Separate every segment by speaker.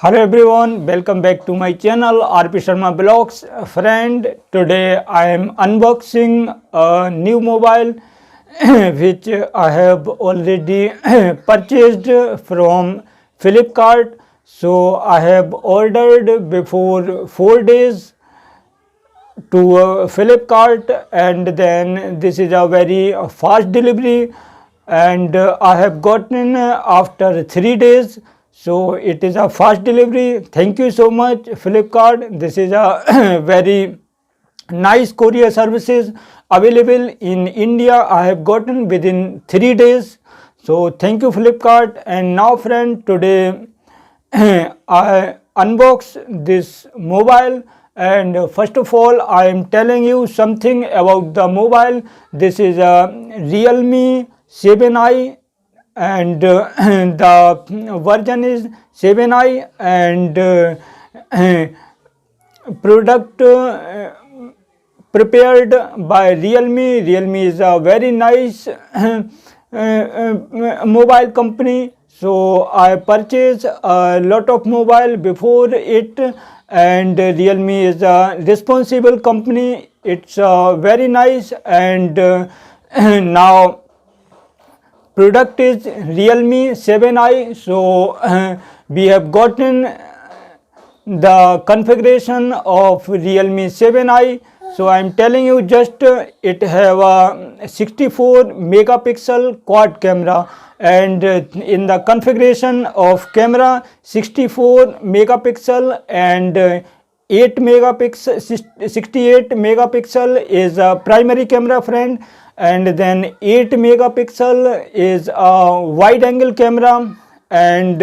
Speaker 1: Hello everyone, welcome back to my channel RP Sharma Blogs. Friend, today I am unboxing a new mobile which I have already purchased from Flipkart. So I have ordered before 4 days to Flipkart, and then this is a very fast delivery, and I have gotten after 3 days. So it is a fast delivery. Thank you so much Flipkart. This is a very nice courier services available in India. I have gotten within 3 days. So thank you Flipkart. And now friend, today I unbox this mobile, and first of all I am telling you something about the mobile. This is a Realme 7i, and the version is 7i, and product prepared by Realme. Realme is a very nice mobile company. So I purchased a lot of mobile before it, and Realme is a responsible company. It's very nice, and now product is Realme 7i. So we have gotten the configuration of Realme 7i. So I am telling you, just it have a 64 megapixel quad camera, and in the configuration of camera 64 megapixel and 8 megapixel 68 megapixel is a primary camera friend, and then 8 megapixel is a wide angle camera, and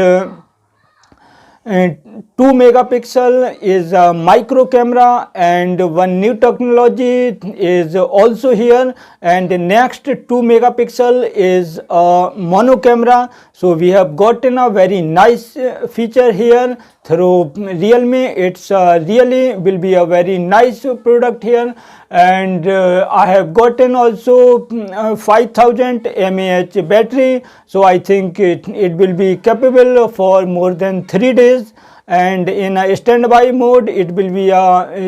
Speaker 1: 2 megapixel is a micro camera, and one new technology is also here, and the next 2 megapixel is a mono camera. So we have gotten a very nice feature here through Realme. It's really will be a very nice product here, and I have gotten also 5000 mAh battery. So I think it will be capable for more than 3 days, and in a standby mode it will be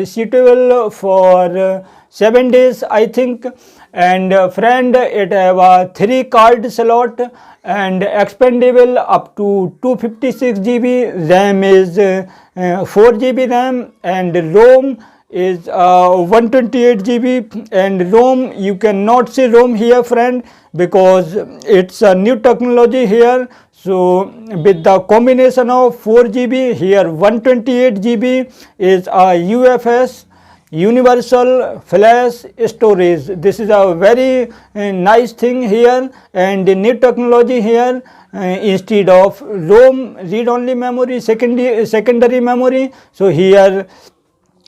Speaker 1: suitable for 7 days I think. And friend, it have a 3 card slot and expandable up to 256 GB. RAM is 4 GB RAM, and ROM is 128 GB. And ROM, you cannot see ROM here friend, because it's a new technology here. So with the combination of 4 GB here, 128 GB is a UFS, universal flash storage. This is a very nice thing here, and the new technology here. Instead of ROM, read only memory, secondary memory. So here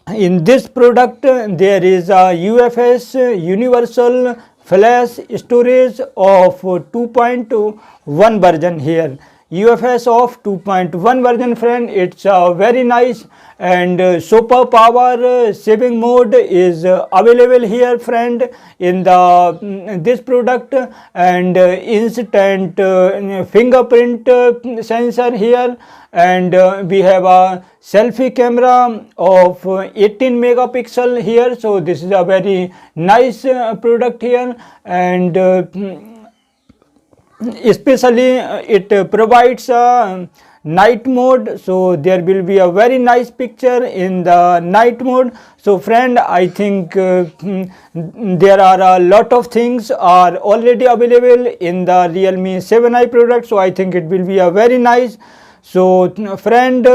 Speaker 1: in this product there is a UFS, universal flash storage of 2.1 version here. UFS of 2.1 version friend. It's very nice, and super power saving mode is available here friend in the this product, and instant fingerprint sensor here, and we have a selfie camera of 18 megapixel here. So this is a very nice product here, and especially it provides a night mode. So there will be a very nice picture in the night mode. So friend, I think there are a lot of things are already available in the Realme 7i product. So I think it will be a very nice. So friend,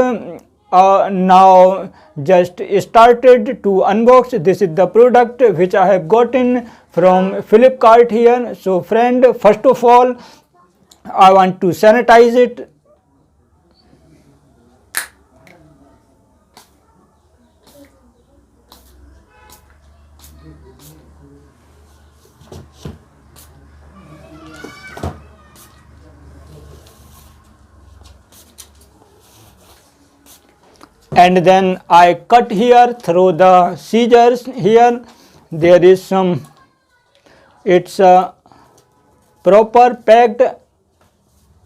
Speaker 1: now just started to unbox. This is the product which I have gotten from Flipkart here. So friend, first of all I want to sanitize it. And then I cut here through the scissors here. There is some, it's proper packed.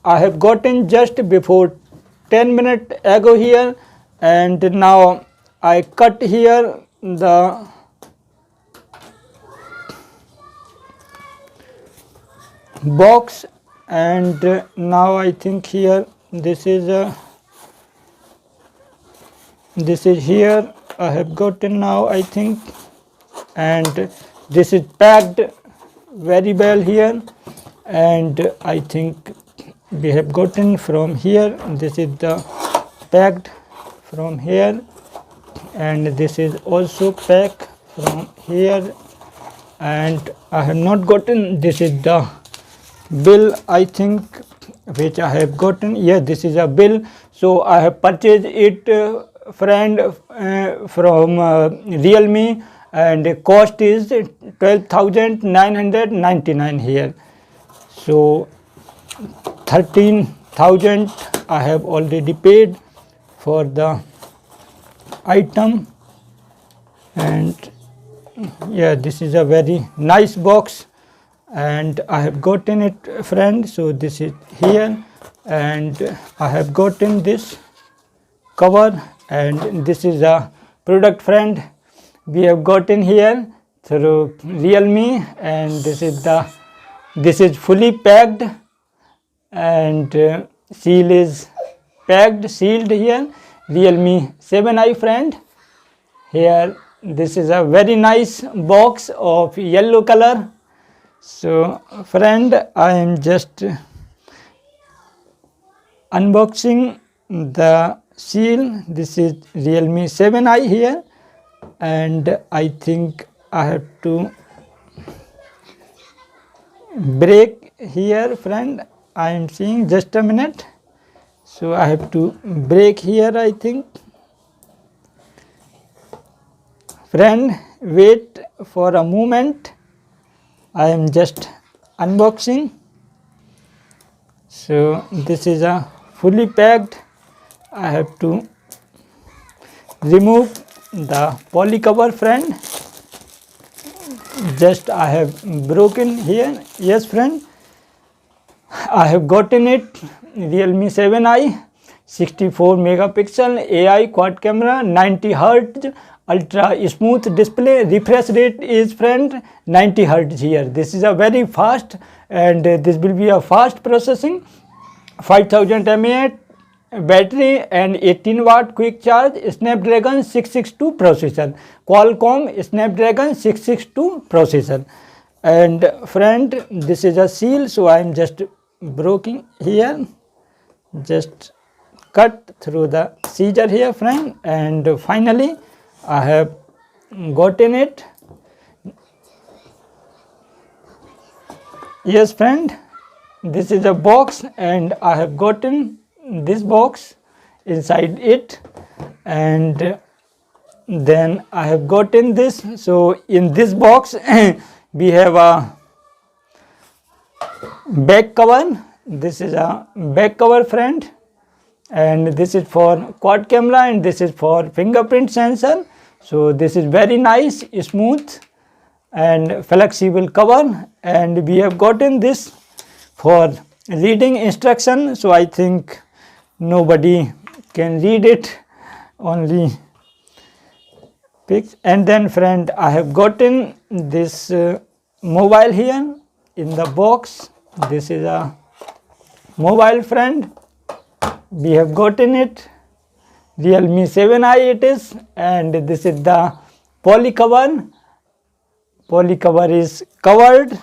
Speaker 1: I have gotten just before 10 minutes ago here, and now I cut here the box, and now I think here this is here I have gotten now, I think, and this is packed very well here, and I think we have gotten from here. This is the packed from here, and this is also packed from here, and I have not gotten, this is the bill, I think, which I have gotten. Yes, this is a bill. So I have purchased it, friend, from Realme, and cost is 12,999 here. So 13,000 I have already paid for the item, and yeah, this is a very nice box, and I have gotten it, friend. So this is here, and I have gotten this cover, and this is a product, friend, we have gotten here through Realme, and this is fully packed, and seal is packed, sealed here, Realme 7i, friend. Here this is a very nice box of yellow color. So friend, I am just unboxing the seal. This is Realme 7i here, and I think I have to break here, friend. I am seeing, just a minute. So I have to break here, I think. Friend, wait for a moment. I am just unboxing. So this is a fully packed. I have to remove the poly cover, friend. Just I have broken here. Yes, friend, I have gotten it. Realme 7i, 64 megapixel AI quad camera, 90 Hz ultra smooth display. Refresh rate is, friend, 90 Hz here. This is a very fast, and this will be a fast processing. 5000 mAh battery and 18 watt quick charge. Snapdragon 662 processor. Qualcomm Snapdragon 662 processor. And friend, this is a seal, so I am just breaking here. Just cut through the scissor here, friend, and finally I have gotten it. Yes, friend, this is a box, and I have gotten this box inside it, and then I have gotten this. So in this box we have a back cover. This is a back cover, friend, and this is for quad camera, and this is for fingerprint sensor. So this is very nice, smooth and flexible cover, and we have gotten this for reading instruction. So I think nobody can read it, only pics. And then, friend, I have gotten this mobile here in the box. This is a mobile, friend. We have gotten it. Realme 7i it is, and this is the poly cover. Poly cover is covered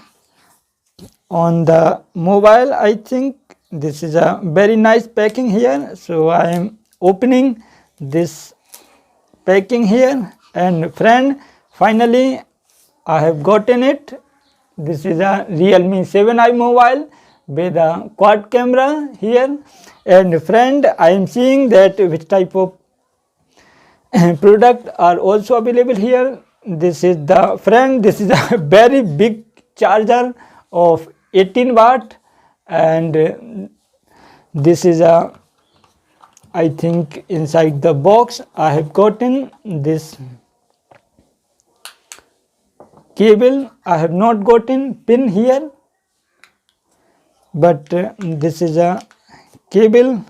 Speaker 1: on the mobile, I think. This is a very nice packing here. So I am opening this packing here, and friend, finally I have gotten it. This is a Realme 7i mobile with a quad camera here. And friend, I am seeing that which type of product are also available here. This is the, friend, this is a very big charger of 18 watt, and this is a, I think, inside the box I have gotten this cable. I have not gotten pin here, but this is a cable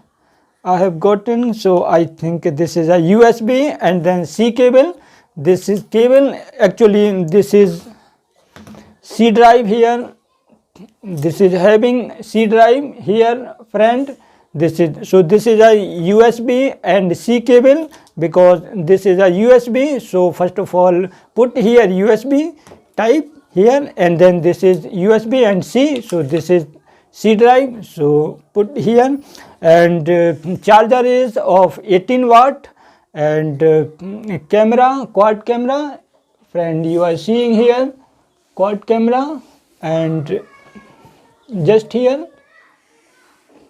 Speaker 1: I have gotten. So I think this is a USB and then C cable. This is cable. Actually, this is C drive here. This is having C drive here, friend. This is a USB and C cable, because this is a USB. So first of all, put here USB type here, and then this is USB and C. So this is C drive. So put here, and charger is of 18 watt, and camera, quad camera, friend, you are seeing here quad camera, and just here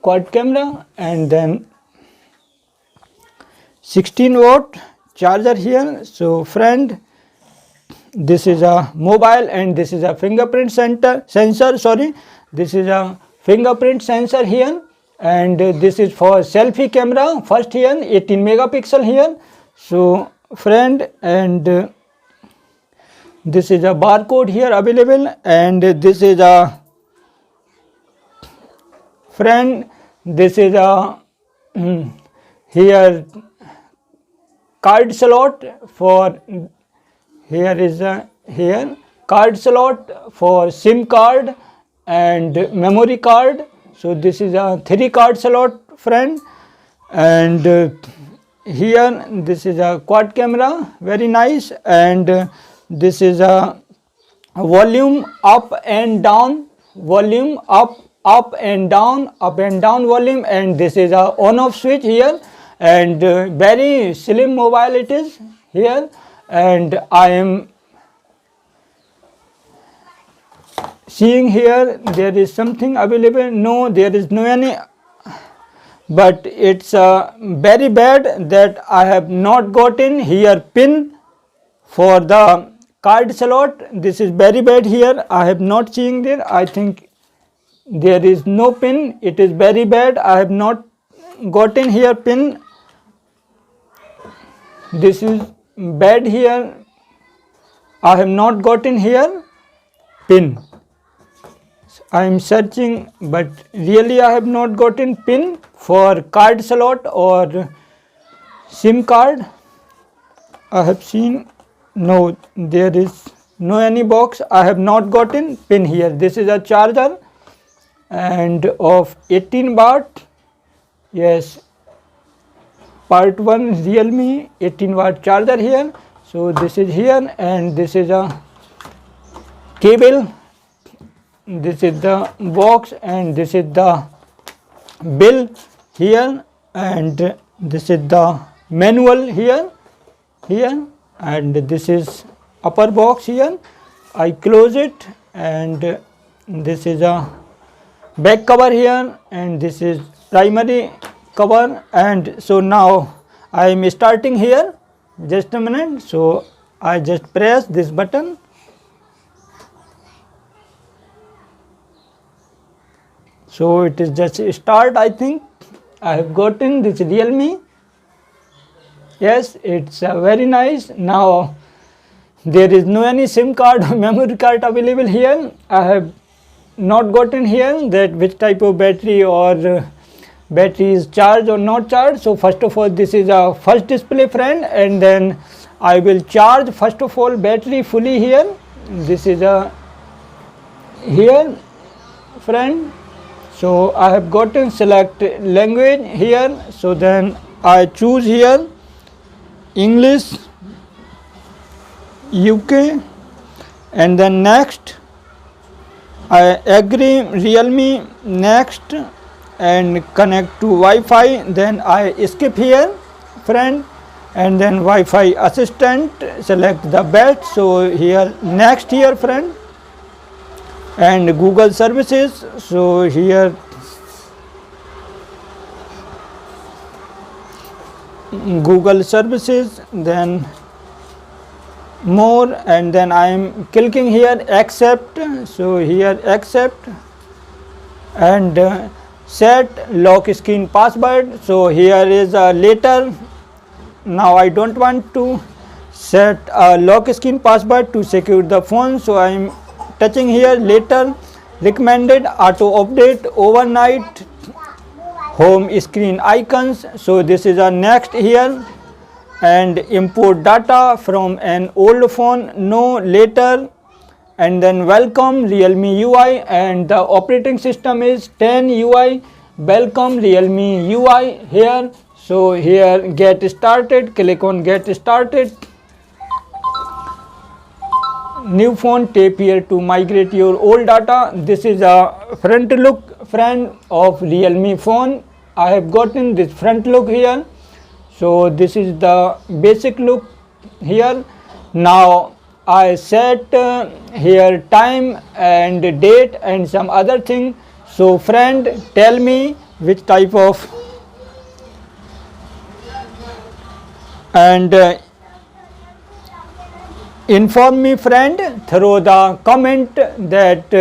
Speaker 1: quad camera, and then 16 watt charger here. So friend, this is a mobile and this is a fingerprint sensor. Sorry, this is a fingerprint sensor here, and this is for selfie camera. First here 18 megapixel here. So friend, and this is a barcode here available, and this is a friend, this is a here card slot for, here is a here card slot for SIM card and memory card. So this is a 3 card slot, friend, and here this is a quad camera, very nice, and this is a volume up and down, volume up and down volume, and this is a on off switch here, and very slim mobile it is here, and I am seeing here there is something available. No, there is no any, but it's very bad that I have not gotten here pin for the card slot. This is very bad here, I have not seen there. I think there is no pin. It is very bad, I have not gotten here pin. This is bad here, I have not gotten here pin. I am searching, but really I have not gotten pin for card slot or SIM card. I have seen, no, there is no any box. I have not gotten pin here. This is a charger and of 18 watt. Yes, part 1 Realme 18 watt charger here. So this is here, and this is a cable. This is the box, and this is the bill here, and this is the manual here, and this is upper box here. I close it, and this is a back cover here, and this is primary cover. And so now I am starting here, just a minute. So I just press this button. So it is just start. I think I have gotten this Realme. Yes, it's very nice. Now there is no any SIM card or memory card available here. I have not gotten here that which type of battery or battery is charged or not charged. So first of all, this is a first display, friend, and then I will charge first of all battery fully here. This is a here, friend. So I have gotten select language here. So then I choose here English, UK, and then next. I agree Realme, next, and connect to Wi-Fi. Then I skip here, friend, and then Wi-Fi assistant, select the bat. So here next here, friend, and Google services. So here Google services, then more, and then I am clicking here accept. So here accept, and set lock screen password. So here is a later. Now I don't want to set a lock screen password to secure the phone. So I am touching here later, recommended auto update overnight home screen icons. So this is our next here, and import data from an old phone, no later, and then welcome Realme UI, and the operating system is 10 UI. Welcome Realme UI here. So here get started, click on get started. New phone, tap here to migrate your old data. This is a front look, friend, of Realme phone. I have gotten this front look here. So this is the basic look here. Now I set here time and date and some other thing. So friend, tell me which type of, and inform me friend through the comment that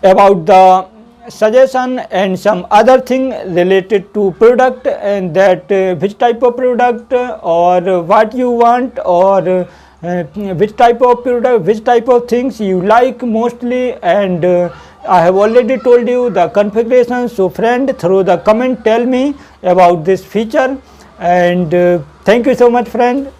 Speaker 1: about the suggestion and some other thing related to product, and that which type of product or what you want, or which type of product, which type of things you like mostly, and I have already told you the configuration. So friend, through the comment tell me about this feature, and thank you so much friend.